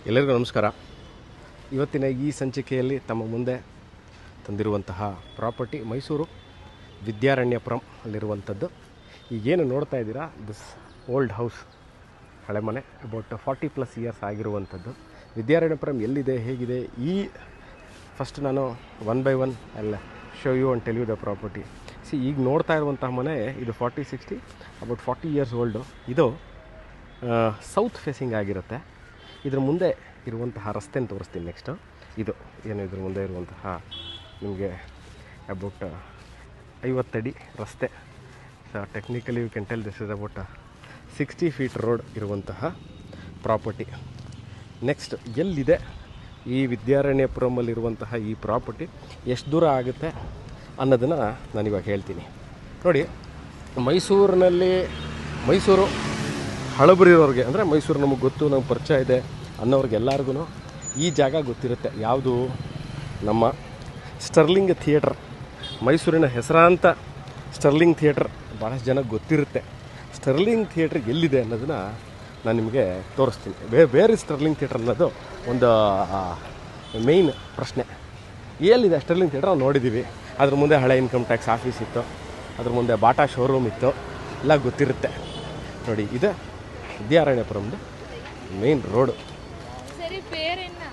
ಎಲ್ಲರಿಗೂ ನಮಸ್ಕಾರ. ಇವತ್ತಿನ ಈ ಸಂಚಿಕೆಯಲ್ಲಿ ತಮ್ಮ ಮುಂದೆ ತಂದಿರುವಂತಹ ಪ್ರಾಪರ್ಟಿ ಮೈಸೂರು ವಿದ್ಯಾರಣ್ಯಪುರಂ ಅಲ್ಲಿರುವಂಥದ್ದು. ಈಗೇನು ನೋಡ್ತಾ ಇದ್ದೀರಾ, ದಿಸ್ ಓಲ್ಡ್ ಹೌಸ್, ಹಳೆ ಮನೆ, ಅಬೌಟ್ 40+ ಇಯರ್ಸ್ ಆಗಿರುವಂಥದ್ದು. ವಿದ್ಯಾರಣ್ಯಪುರಂ ಎಲ್ಲಿದೆ, ಹೇಗಿದೆ, ಈ ಫಸ್ಟ್ ನಾನು 1 by 1 ಅಲ್ಲ show you and tell you the property. ಈಗ ನೋಡ್ತಾ ಇರುವಂತಹ ಮನೆ ಇದು 40-60 ಅಬೌಟ್ 40 ಇಯರ್ಸ್ ಓಲ್ಡು. ಇದು ಸೌತ್ ಫೇಸಿಂಗ್ ಆಗಿರುತ್ತೆ. ಇದ್ರ ಮುಂದೆ ಇರುವಂತಹ ರಸ್ತೆನ ತೋರಿಸ್ತೀನಿ ನೆಕ್ಸ್ಟು. ಇದು ಏನು ಇದ್ರ ಮುಂದೆ ಇರುವಂತಹ ನಿಮಗೆ ಅಬೌಟ್ 50 ಅಡಿ ರಸ್ತೆ. Technically you can tell this is about 60 feet road ಇರುವಂತಹ ಪ್ರಾಪರ್ಟಿ. ನೆಕ್ಸ್ಟ್ ಎಲ್ಲಿದೆ ಈ ವಿದ್ಯಾರಣ್ಯಪುರಮಲ್ಲಿರುವಂತಹ ಈ ಪ್ರಾಪರ್ಟಿ, ಎಷ್ಟು ದೂರ ಆಗುತ್ತೆ ಅನ್ನೋದನ್ನು ನಾನಿವಾಗ ಹೇಳ್ತೀನಿ. ನೋಡಿ, ಮೈಸೂರು ಹಳಬರಿರೋರಿಗೆ, ಅಂದರೆ ಮೈಸೂರು ನಮಗೆ ಗೊತ್ತು, ನಮಗೆ ಪರಿಚಯ ಇದೆ ಅನ್ನೋರಿಗೆ ಎಲ್ಲರಿಗೂ ಈ ಜಾಗ ಗೊತ್ತಿರುತ್ತೆ. ಯಾವುದು? ನಮ್ಮ ಸ್ಟರ್ಲಿಂಗ್ ಥಿಯೇಟ್ರ್, ಮೈಸೂರಿನ ಹೆಸರಾಂತ ಸ್ಟರ್ಲಿಂಗ್ ಥಿಯೇಟ್ರ್ ಭಾಳಷ್ಟು ಜನಕ್ಕೆ ಗೊತ್ತಿರುತ್ತೆ. ಸ್ಟರ್ಲಿಂಗ್ ಥಿಯೇಟ್ರ್ ಎಲ್ಲಿದೆ ಅನ್ನೋದನ್ನು ನಾನು ನಿಮಗೆ ತೋರಿಸ್ತೀನಿ. ಬೇರೆ ಸ್ಟರ್ಲಿಂಗ್ ಥಿಯೇಟ್ರ್ ಅನ್ನೋದು ಒಂದು ಮೇಯ್ನ್ ಪ್ರಶ್ನೆ. ಎಲ್ಲಿದೆ ಸ್ಟರ್ಲಿಂಗ್ ಥಿಯೇಟ್ರ್? ನಾವು ನೋಡಿದ್ದೀವಿ. ಅದ್ರ ಮುಂದೆ ಹಳೆ ಇನ್ಕಮ್ ಟ್ಯಾಕ್ಸ್ ಆಫೀಸ್ ಇತ್ತು, ಅದ್ರ ಮುಂದೆ ಬಾಟಾ ಶೋರೂಮ್ ಇತ್ತು, ಎಲ್ಲ ಗೊತ್ತಿರುತ್ತೆ. ನೋಡಿ, ಇದು ವಿದ್ಯಾರಣ್ಯಪುರಮ್ದು ಮೇನ್ ರೋಡು.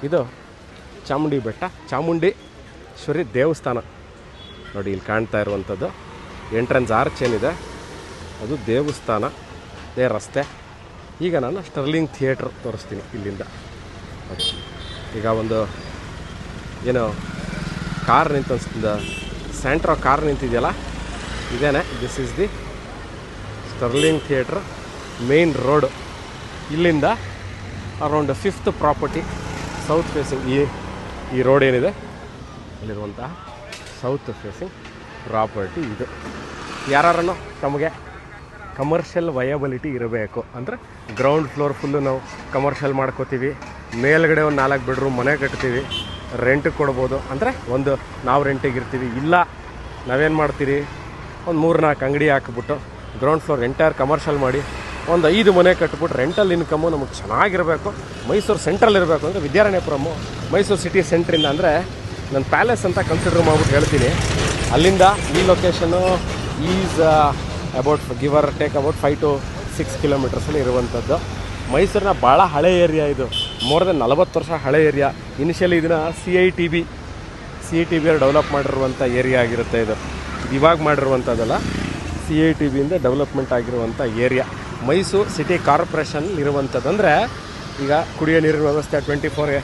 ಇದು ಚಾಮುಂಡಿ ಬೆಟ್ಟ, ಚಾಮುಂಡೇಶ್ವರಿ ದೇವಸ್ಥಾನ. ನೋಡಿ, ಇಲ್ಲಿ ಕಾಣ್ತಾ ಇರುವಂಥದ್ದು ಎಂಟ್ರೆನ್ಸ್ ಆರ್ಚ್ ಏನಿದೆ ಅದು ದೇವಸ್ಥಾನ, ಇದೇ ರಸ್ತೆ. ಈಗ ನಾನು ಸ್ಟರ್ಲಿಂಗ್ ಥಿಯೇಟ್ರ್ ತೋರಿಸ್ತೀನಿ ಇಲ್ಲಿಂದ. ಈಗ ಒಂದು ಏನು ಕಾರ್ ಸ್ಯಾಂಟ್ರೋ ಕಾರ್ ನಿಂತಿದೆಯಲ್ಲ, ಇದೇನೆ, this is the Sterling theatre main road. ಇಲ್ಲಿಂದ around 5th property south facing. ಈ ರೋಡ್ ಏನಿದೆ ಇಲ್ಲಿರುವಂತಹ ಸೌತ್ ಫೇಸಿಂಗ್ ಪ್ರಾಪರ್ಟಿ ಇದು. ಯಾರು ತಮಗೆ ಕಮರ್ಷಿಯಲ್ ವಯಬಿಲಿಟಿ ಇರಬೇಕು ಅಂದರೆ, ಗ್ರೌಂಡ್ ಫ್ಲೋರ್ ಫುಲ್ಲು ನಾವು ಕಮರ್ಷಿಯಲ್ ಮಾಡ್ಕೋತೀವಿ, ಮೇಲ್ಗಡೆ ಒಂದು 4 ಬೆಡ್ರೂಮ್ ಮನೆ ಕಟ್ತೀವಿ, ರೆಂಟಿಗೆ ಕೊಡ್ಬೋದು ಅಂದರೆ ಒಂದು ನಾವು ರೆಂಟಿಗೆ ಇರ್ತೀವಿ. ಇಲ್ಲ, ನಾವೇನು ಮಾಡ್ತೀರಿ, ಒಂದು 3-4 ಅಂಗಡಿ ಹಾಕಿಬಿಟ್ಟು ಗ್ರೌಂಡ್ ಫ್ಲೋರ್ ಎಂಟೈರ್ ಕಮರ್ಷಿಯಲ್ ಮಾಡಿ ಒಂದು 5 ಮನೆ ಕಟ್ಬಿಟ್ಟು ರೆಂಟಲ್ ಇನ್ಕಮ್ಮು ನಮಗೆ ಚೆನ್ನಾಗಿರಬೇಕು, ಮೈಸೂರು ಸೆಂಟ್ರಲ್ ಇರಬೇಕು ಅಂದರೆ ವಿದ್ಯಾರಣ್ಯಪುರಮು ಮೈಸೂರು ಸಿಟಿ ಸೆಂಟ್ರಿಂದ, ಅಂದರೆ ನಾನು ಪ್ಯಾಲೇಸ್ ಅಂತ ಕನ್ಸಿಡರ್ ಮಾಡ್ಬಿಟ್ಟು ಹೇಳ್ತೀನಿ. ಅಲ್ಲಿಂದ ಈ location is about ಗಿವರ್ take about 5 to 6 ಕಿಲೋಮೀಟರ್ಸಲ್ಲಿ ಇರುವಂಥದ್ದು. ಮೈಸೂರಿನ ಭಾಳ ಹಳೆ ಏರಿಯಾ ಇದು, ಮೋರ್ ದೆನ್ 40 ವರ್ಷ ಹಳೆ ಏರಿಯಾ. ಇನಿಷಿಯಲಿ ಇದನ್ನು CITB ಡೆವಲಪ್ ಮಾಡಿರುವಂಥ ಏರಿಯಾ ಆಗಿರುತ್ತೆ. ಇದು ಇವಾಗ ಮಾಡಿರುವಂಥದ್ದಲ್ಲ, CITBಯಿಂದ ಡೆವಲಪ್ಮೆಂಟ್ ಆಗಿರುವಂಥ ಏರಿಯಾ. ಮೈಸೂರು ಸಿಟಿ ಕಾರ್ಪೊರೇಷನ್ ಇರುವಂಥದ್ದು. ಅಂದರೆ ಈಗ ಕುಡಿಯೋ ನೀರಿನ ವ್ಯವಸ್ಥೆ, 24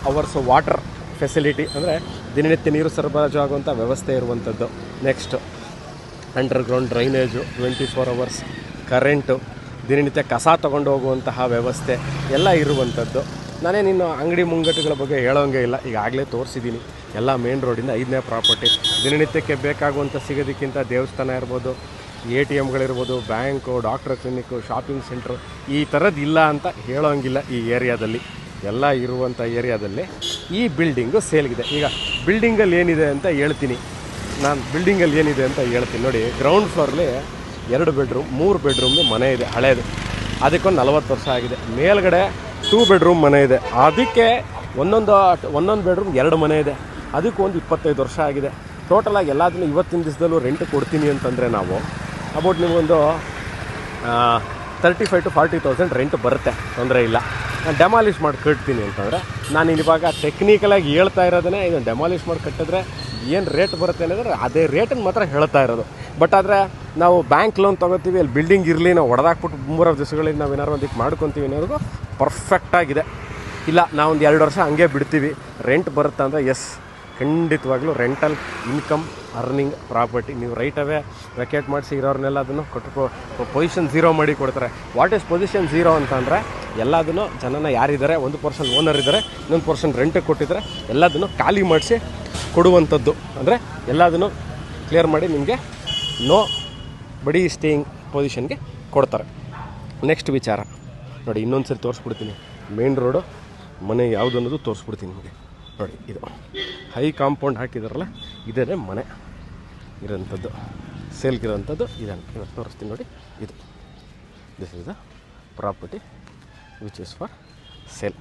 hours ವಾಟರ್ ಫೆಸಿಲಿಟಿ, ಅಂದರೆ ದಿನನಿತ್ಯ ನೀರು ಸರಬರಾಜು ಆಗುವಂಥ ವ್ಯವಸ್ಥೆ ಇರುವಂಥದ್ದು. Next underground drainage, 24 hours current, ದಿನನಿತ್ಯ ಕಸ ತೊಗೊಂಡು ಹೋಗುವಂತಹ ವ್ಯವಸ್ಥೆ ಎಲ್ಲ ಇರುವಂಥದ್ದು. ನಾನೇನಿನ್ನು ಅಂಗಡಿ ಮುಂಗಟ್ಟುಗಳ ಬಗ್ಗೆ ಹೇಳೋಂಗೆ ಇಲ್ಲ, ಈಗಾಗಲೇ ತೋರಿಸಿದ್ದೀನಿ. ಎಲ್ಲ ಮೇನ್ ರೋಡಿಂದ 5ನೇ ಪ್ರಾಪರ್ಟಿ. ದಿನನಿತ್ಯಕ್ಕೆ ಬೇಕಾಗುವಂಥ ಸಿಗೋದಕ್ಕಿಂತ ದೇವಸ್ಥಾನ ಇರ್ಬೋದು, ATMಗಳಿರ್ಬೋದು, bank, doctor clinic, shopping centre, ಈ ಥರದ್ದು ಇಲ್ಲ ಅಂತ ಹೇಳೋಂಗಿಲ್ಲ. ಈ ಏರಿಯಾದಲ್ಲಿ ಎಲ್ಲ ಇರುವಂಥ ಏರಿಯಾದಲ್ಲಿ ಈ ಬಿಲ್ಡಿಂಗು ಸೇಲ್ಗಿದೆ. ಈಗ ಬಿಲ್ಡಿಂಗಲ್ಲಿ ಏನಿದೆ ಅಂತ ಹೇಳ್ತೀನಿ. ನೋಡಿ, ಗ್ರೌಂಡ್ ಫ್ಲೋರ್ಲಿ 2 ಬೆಡ್ರೂಮ್ 3 ಬೆಡ್ರೂಮ್ದು ಮನೆ ಇದೆ, ಹಳೇದು. ಅದಕ್ಕೊಂದು 40 ವರ್ಷ ಆಗಿದೆ. ಮೇಲ್ಗಡೆ 2 ಬೆಡ್ರೂಮ್ ಮನೆ ಇದೆ, ಅದಕ್ಕೆ ಒಂದೊಂದು ಬೆಡ್ರೂಮ್ 2 ಮನೆ ಇದೆ, ಅದಕ್ಕೂ ಒಂದು 25 ವರ್ಷ ಆಗಿದೆ. ಟೋಟಲಾಗಿ ಎಲ್ಲದನ್ನು ಇವತ್ತಿನ ದಿವಸದಲ್ಲೂ ರೆಂಟ್ ಕೊಡ್ತೀನಿ ಅಂತಂದರೆ ನಾವು ಅಬೌಟ್ ನಿಮಗೊಂದು 35,000 to 40,000 ರೆಂಟ್ ಬರುತ್ತೆ, ತೊಂದರೆ ಇಲ್ಲ. ನಾನು ಡೆಮಾಲಿಷ್ ಮಾಡಿ ಕಟ್ತೀನಿ ಅಂತಂದರೆ, ನಾನು ಇವಾಗ ಟೆಕ್ನಿಕಲಾಗಿ ಹೇಳ್ತಾ ಇರೋದನ್ನೇ, ಇದನ್ನು ಡೆಮಾಲಿಷ್ ಮಾಡಿ ಕಟ್ಟಿದ್ರೆ ಏನು ರೇಟ್ ಬರುತ್ತೆ ಅನ್ನೋದ್ರೆ ಅದೇ ರೇಟನ್ನು ಮಾತ್ರ ಹೇಳ್ತಾ ಇರೋದು. ಬಟ್ ಆದರೆ ನಾವು ಬ್ಯಾಂಕ್ ಲೋನ್ ತೊಗೋತೀವಿ, ಅಲ್ಲಿ ಬಿಲ್ಡಿಂಗ್ ಇರಲಿ, ನಾವು ಹೊಡೆದಾಕ್ಬಿಟ್ಟು 3 ದಿವಸಗಳಿಗೆ ನಾವು ಏನಾರು ಒಂದಕ್ಕೆ ಮಾಡ್ಕೊತೀವಿ ಅನ್ನೋದು ಪರ್ಫೆಕ್ಟಾಗಿದೆ. ಇಲ್ಲ, ನಾವೊಂದು 2 ವರ್ಷ ಹಂಗೆ ಬಿಡ್ತೀವಿ, ರೆಂಟ್ ಬರುತ್ತೆ ಅಂದರೆ ಎಸ್, ಖಂಡಿತವಾಗ್ಲೂ ರೆಂಟಲ್ ಇನ್ಕಮ್ ಅರ್ನಿಂಗ್ ಪ್ರಾಪರ್ಟಿ. ನೀವು ರೈಟ್ ಅವೇ ವೆಕೇಟ್ ಮಾಡಿಸಿ ಇರೋರ್ನೆಲ್ಲ ಅದನ್ನು ಪೊಸಿಷನ್ 0 ಮಾಡಿ ಕೊಡ್ತಾರೆ. ವಾಟ್ ಈಸ್ ಪೊಸಿಷನ್ 0 ಅಂತಂದರೆ, ಎಲ್ಲದನ್ನು ಜನನ ಯಾರಿದ್ದಾರೆ, 1% ಓನರ್ ಇದ್ದಾರೆ, ಇನ್ನೊಂದು ಪರ್ಸನ್ ರೆಂಟಿಗೆ ಕೊಟ್ಟಿದ್ದಾರೆ, ಎಲ್ಲದನ್ನು ಖಾಲಿ ಮಾಡಿಸಿ ಕೊಡುವಂಥದ್ದು. ಅಂದರೆ ಎಲ್ಲದನ್ನು ಕ್ಲಿಯರ್ ಮಾಡಿ ನಿಮಗೆ ನೋ ಬಡಿ ಸ್ಟೇಯಿಂಗ್ ಪೊಸಿಷನ್ಗೆ ಕೊಡ್ತಾರೆ. ನೆಕ್ಸ್ಟ್ ವಿಚಾರ ನೋಡಿ, ಇನ್ನೊಂದು ಸರಿ ತೋರಿಸ್ಬಿಡ್ತೀನಿ. ಮೇನ್ ರೋಡು ಮನೆ ಯಾವುದು ಅನ್ನೋದು ತೋರಿಸ್ಬಿಡ್ತೀನಿ ನಿಮಗೆ. ನೋಡಿ, ಇದು ಹೈ ಕಾಂಪೌಂಡ್ ಹಾಕಿದಾರಲ್ಲ, ಇದೇ ಮನೆ ಇರೋಂಥದ್ದು, ಸೇಲ್ಗಿರೋಂಥದ್ದು ಇದನ್ನು ಇವತ್ತು ತೋರಿಸ್ತೀನಿ. ನೋಡಿ, ಇದು this is the property which is for sale.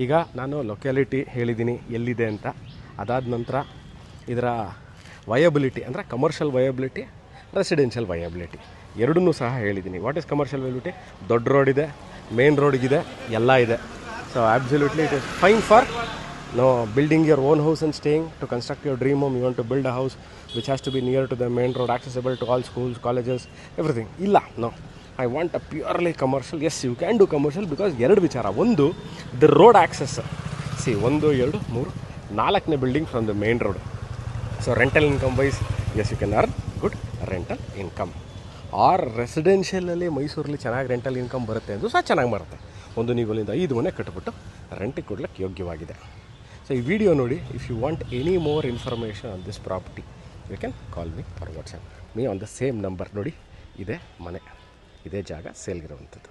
ಈಗ ನಾನು ಲೊಕ್ಯಾಲಿಟಿ ಹೇಳಿದ್ದೀನಿ ಎಲ್ಲಿದೆ ಅಂತ. ಅದಾದ ನಂತರ ಇದರ ವಯಬಿಲಿಟಿ ಅಂದರೆ ಕಮರ್ಷಿಯಲ್ ವಯಬಿಲಿಟಿ, ರೆಸಿಡೆನ್ಷಿಯಲ್ ವಯಬಿಲಿಟಿ ಎರಡನ್ನೂ ಸಹ ಹೇಳಿದ್ದೀನಿ. What is commercial viability? ದೊಡ್ಡ ರೋಡ್ ಇದೆ, ಮೇನ್ ರೋಡ್ಗಿದೆ, ಎಲ್ಲ ಇದೆ. So absolutely it is fine for building your own house and staying. To construct your dream home, you want to build a house which has to be near to the main road, accessible to all schools, colleges, everything. ಇಲ್ಲ, no, I want a purely commercial. Yes, you can do commercial because ಎರಡು ವಿಚಾರ. ಒಂದು, the road access. See, 1, 2, 3, 4ನೇ building from the main road. So rental income wise, yes, you can earn good rental income. Or ರೆಸಿಡೆನ್ಷಿಯಲಲ್ಲಿ ಮೈಸೂರಲ್ಲಿ ಚೆನ್ನಾಗಿ rental income ಬರುತ್ತೆ ಅಂದರೂ ಸಹ ಚೆನ್ನಾಗಿ ಬರುತ್ತೆ. ಒಂದು ನೀವು ಅಲ್ಲಿಂದ 5 ಮನೆ ಕಟ್ಬಿಟ್ಟು ರೆಂಟಿಗೆ ಕೊಡ್ಲಿಕ್ಕೆ ಯೋಗ್ಯವಾಗಿದೆ. ಸೊ ಈ ವಿಡಿಯೋ ನೋಡಿ. If you want any more information on this property, you can call me or WhatsApp me on the same number. ನೋಡಿ, ಇದೇ ಮನೆ, ಇದೇ ಜಾಗ ಸೇಲ್ಗಿರುವಂಥದ್ದು.